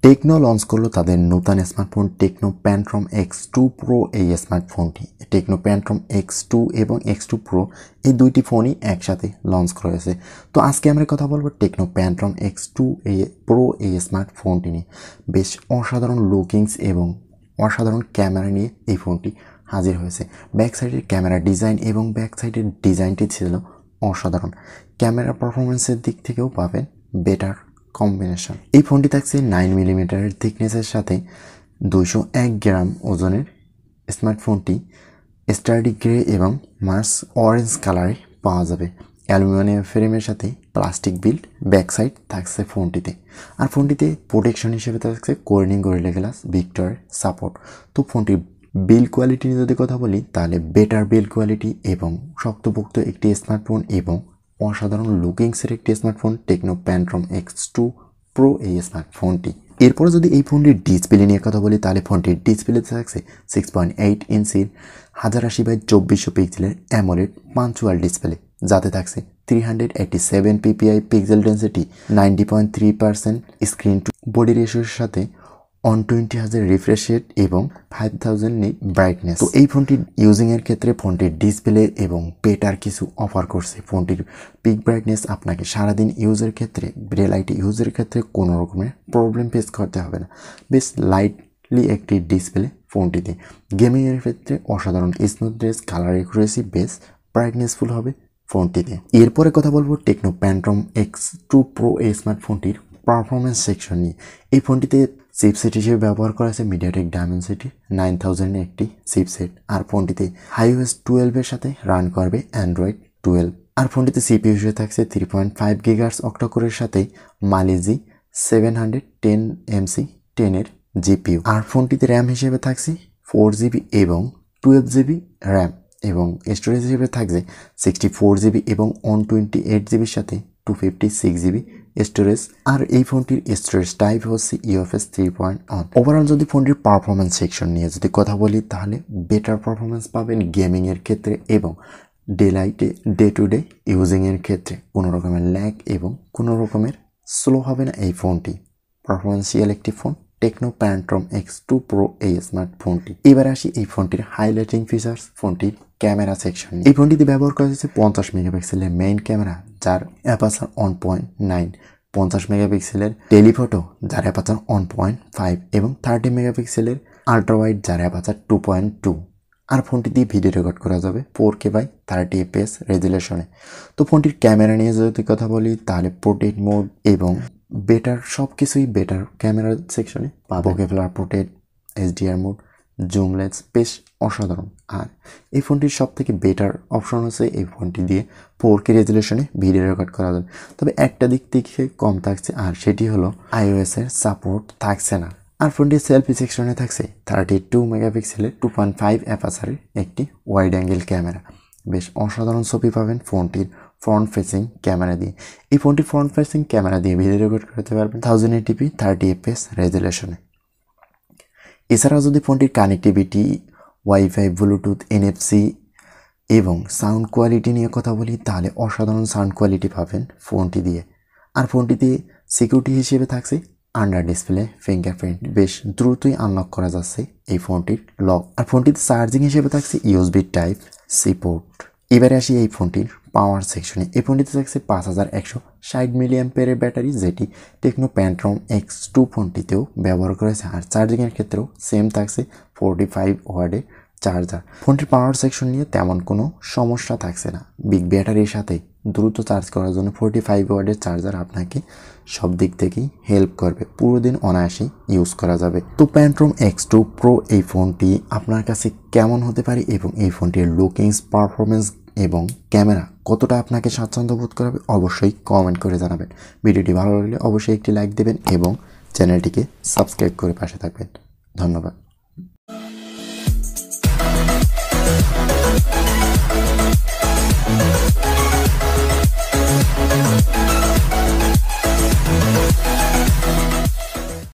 Techno launch করলো তাদের নতুন স্মার্টফোন টেকনো প্যান্ট্রম X2 Pro এই স্মার্টফোনটি। টেকনো প্যান্ট্রম X2 এবং X2 Pro এই দুইটি ফোনই একসাথে লঞ্চ করা হয়েছে। তো আজকে আমরা কথা বলবো টেকনো প্যান্ট্রম X2 Pro এই স্মার্টফোনটি নিয়ে। বেশ অসাধারণ লুকিংস এবং অসাধারণ ক্যামেরা নিয়ে এই ফোনটি হাজির হয়েছে। ব্যাক সাইডের ক্যামেরা ডিজাইন এবং ব্যাক সাইডের ডিজাইনটি ছিল অসাধারণ। ক্যামেরা পারফরমেন্সের দিক থেকেও পাবেন বেটার কম্বিনেশন। এই ফোনটি থাকছে 9mm থিকনেসের সাথে 201 গ্রাম ওজনের। স্মার্টফোনটি স্টার্ডি গ্রে এবং মার্স অরেঞ্জ কালারে পাওয়া যাবে। অ্যালুমিনিয়াম ফ্রেমের সাথে প্লাস্টিক বিল্ড ব্যাক সাইড থাকছে ফোনটিতে। আর ফোনটিতে প্রোটেকশন হিসেবে থাকছে Corning gorilla glass Victor support. তো ফোনটির বিল্ড কোয়ালিটি নিয়ে যদি কথা বলি তাহলে বেটার বিল্ড কোয়ালিটি এবং শক্তপোক্ত একটি স্মার্টফোন এবং অসাধারণ লুকিংসের একটি স্মার্টফোন টেকনো প্যান্ট্রম X2 Pro এই স্মার্টফোনটি। এরপর যদি এই ফোনটির ডিসপ্লে নিয়ে কথা বলি তাহলে ফোনটির ডিসপ্লে থাকছে 6.8 ইঞ্চির 1080x2400 পিক্সেলের অ্যামোলেড পাঞ্চুয়াল ডিসপ্লে, যাতে থাকছে 387 ppi pixel density, 90.3% screen to body রেশিওর সাথে 120Hz রিফ্রেশ রেট এবং 5000 নিট ব্রাইটনেস। তো এই ফোনটির ইউজিংয়ের ক্ষেত্রে ফোনটির ডিসপ্লে এবং বেটার কিছু অফার করছে। ফোনটির পিক ব্রাইটনেস আপনাকে সারাদিন ইউজের ক্ষেত্রে ডে লাইটে ইউজের ক্ষেত্রে কোনো রকমের প্রবলেম ফেস করতে হবে না। বেশ লাইটলি একটি ডিসপ্লে ফোনটিতে। গেমিংয়ের ক্ষেত্রে অসাধারণ স্মুথনেস, কালার অ্যাকুরেসি, বেশ ব্রাইটনেসফুল হবে ফোনটিতে। এরপরে কথা বলবো টেকনো প্যান্ট্রম X2 Pro এই স্মার্টফোনটির পারফরমেন্স সেকশন নিয়ে। এই ফোনটিতে চিপসেট হিসেবে ব্যবহার করা হয়েছে মিডিয়াটেক ডায়মেনসিটি 9000 এর একটি চিপসেট। আর ফোনটিতে iOS 12 এর সাথে রান করবে অ্যান্ড্রয়েড 12। আর ফোনটিতে সিপিইউ হিসেবে থাকছে 3.5 GHz অক্টাকোরের সাথে মালিজি 710MC10 এর জিপিইউ। আর ফোনটিতে র্যাম হিসেবে থাকছে 4GB এবং 12GB র্যাম এবং স্টোরেজ হিসেবে থাকছে 64GB এবং 128GBর সাথে 256GB স্টোরেজ। আর এই ফোনটির স্টোরেজ টাইপ হচ্ছে UFS 3.1। ওভারঅল যদি ফোনটির পারফরমেন্স সেকশন নিয়ে যদি কথা বলি তাহলে বেটার পারফরমেন্স পাবেন গেমিংয়ের ক্ষেত্রে এবং ডে লাইটে ডে টু ডে ইউজিংয়ের ক্ষেত্রে কোনো রকমের ল্যাগ এবং কোনো রকমের স্লো হবে না এই ফোনটি। পারফরমেন্সিয়াল একটি ফোন টেকনো প্যান্ট্রম X2 Pro এই স্মার্টফোনটি। এবার আসি এই ফোনটির হাইলাইটিং ফিচার্স ফোনটির ক্যামেরা সেকশন। এই ফোনটিতে ব্যবহার করা হয়েছে 50 মেগাপিক্সেলের মেইন ক্যামেরা যার অ্যাপারচার 1.9, 50 মেগাপিক্সেলের টেলিফটো যার অ্যাপারচার 1.5 এবং 30 মেগাপিক্সেলের আল্ট্রা ওয়াইড যার অ্যাপারচার 2.2। আর ফোনটি দিয়ে ভিডিও রেকর্ড করা যাবে 4K/30fps রেজুলেশনে। তো ফোনটির ক্যামেরা নিয়ে যদি কথা বলি তাহলে পোর্ট্রেট মোড এবং বেটার সব কিছুই বেটার ক্যামেরা সেকশনে পাবো। কেফলার portrait, HDR mode, zoom lens বেশ অসাধারণ। আর এই ফোনটির সব থেকে বেটার অপশন হচ্ছে এই ফোনটি দিয়ে 4K রেজুলেশনে ভিডিও রেকর্ড করা যাবে। তবে একটা দিক থেকে কম থাকছে আর সেটি হলো iOS এর সাপোর্ট থাকছে না। আর ফোনটির সেলফি সেকশনে থাকছে 32 মেগাপিক্সেলের 2.5 অ্যাপারচারের একটি ওয়াইড অ্যাঙ্গেল ক্যামেরা। বেশ অসাধারণ ছবি পাবেন ফোনটির ফ্রন্ট ফেসিং ক্যামেরা দিয়ে। এই ফোনটি ফ্রন্ট ফেসিং ক্যামেরা দিয়ে ভিডিও রেকর্ড করতে পারবেন 1080p 30fps রেজুলেশনে। এছাড়াও যদি ফোনটির কানেক্টিভিটি, ওয়াইফাই, ব্লুটুথ, NFC এবং সাউন্ড কোয়ালিটি নিয়ে কথা বলি তাহলে অসাধারণ সাউন্ড কোয়ালিটি পাবেন ফোনটি দিয়ে। আর ফোনটিতে সিকিউরিটি হিসেবে থাকছে আন্ডার ডিসপ্লে ফিঙ্গারপ্রিন্ট, বেশ দ্রুতই আনলক করা যাচ্ছে এই ফোনটির লক। আর ফোনটিতে চার্জিং হিসেবে থাকছে USB Type-C পোর্ট। এবারে আসি এই ফোনটির পাওয়ার সেকশনে। এই ফোনটিতে থাকছে 5160 mAh ব্যাটারি, যেটি টেকনো প্যান্ট্রম X2 ফোনটিতেও ব্যবহার করেছে। আর চার্জিংয়ের ক্ষেত্রেও সেম থাকছে 45 ওয়াটের চার্জার। ফোনটির পাওয়ার সেকশন নিয়ে তেমন কোনো সমস্যা থাকছে না। বিগ ব্যাটারির সাথে দ্রুত চার্জ করার জন্য 45 ওয়াটের চার্জার আপনাকে সব দিক থেকেই হেল্প করবে। পুরো দিন অনায়াসে ইউজ করা যাবে। তো প্যান্ট্রম X2 Pro এই ফোনটি আপনার কাছে কেমন হতে পারে এবং এই ফোনটির লুকিংস, পারফরমেন্স এবং ক্যামেরা কতটা আপনাকে স্বাচ্ছন্দ্য বোধ করাবে অবশ্যই কমেন্ট করে জানাবেন। ভিডিওটি ভালো লাগলে অবশ্যই একটি লাইক দেবেন এবং চ্যানেলটিকে সাবস্ক্রাইব করে পাশে থাকবেন। ধন্যবাদ।